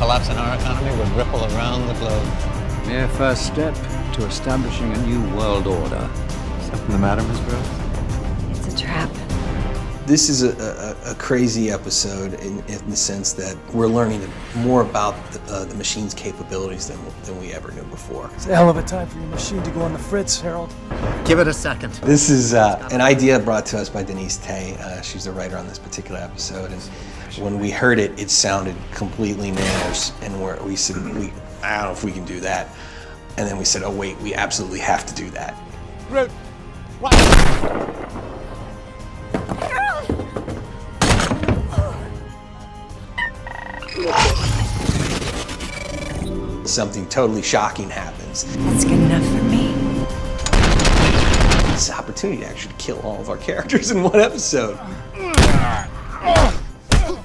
collapse in our economy would ripple around the globe. Mere first step to establishing a new world order. Something the matter, Miss Rose? It's a trap. This is a crazy episode in the sense that we're learning more about the machine's capabilities than we ever knew before. It's a hell of a time for your machine to go on the fritz, Harold. Give it a second. This is an idea brought to us by Denise Tay. She's the writer on this particular episode. And when we heard it, it sounded completely manners. And we said, I don't know if we can do that. And then we said, oh wait, we absolutely have to do that. Root. What? Something totally shocking happens. That's good enough for me. It's an opportunity to actually kill all of our characters in one episode.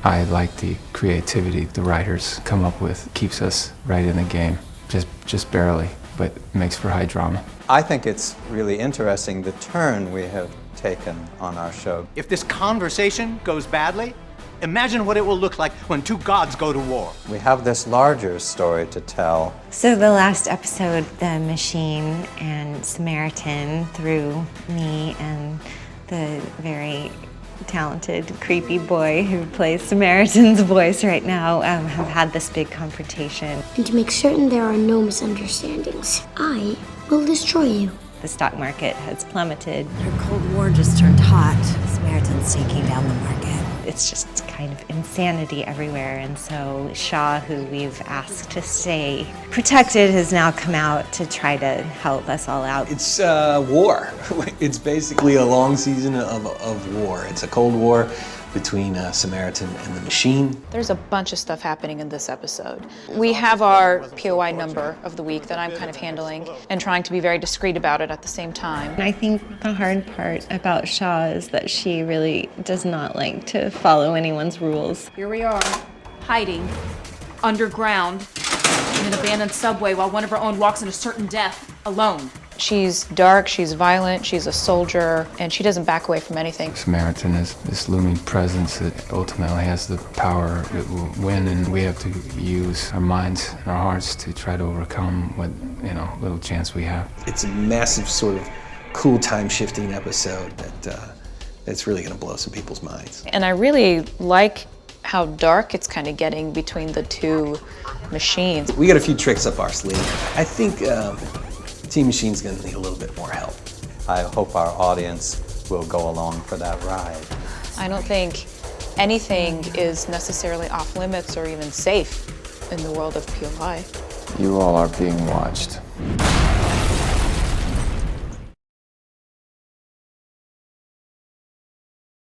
I like the creativity the writers come up with. Keeps us right in the game, just barely, but makes for high drama. I think it's really interesting the turn we have taken on our show. If this conversation goes badly, imagine what it will look like when two gods go to war. We have this larger story to tell. So the last episode, the machine and Samaritan, through me and the very talented, creepy boy who plays Samaritan's voice right now, have had this big confrontation. And to make certain there are no misunderstandings, I will destroy you. The stock market has plummeted. Our Cold War just turned hot. Samaritan's taking down the market. It's just kind of insanity everywhere, and so Shaw, who we've asked to stay protected, has now come out to try to help us all out. It's war. It's basically a long season of war. It's a Cold War between Samaritan and the machine. There's a bunch of stuff happening in this episode. We have our POI number of the week that I'm kind of handling and trying to be very discreet about it at the same time. And I think the hard part about Shaw is that she really does not like to follow anyone's rules. Here we are, hiding underground in an abandoned subway while one of our own walks into certain death alone. She's dark, she's violent, she's a soldier, and she doesn't back away from anything. Samaritan is this looming presence that ultimately has the power that will win, and we have to use our minds and our hearts to try to overcome what, little chance we have. It's a massive sort of cool time-shifting episode that's really going to blow some people's minds. And I really like how dark it's kind of getting between the two machines. We got a few tricks up our sleeve. I think Team Machine's going to need a little bit more help. I hope our audience will go along for that ride. I don't think anything is necessarily off limits or even safe in the world of POI. You all are being watched.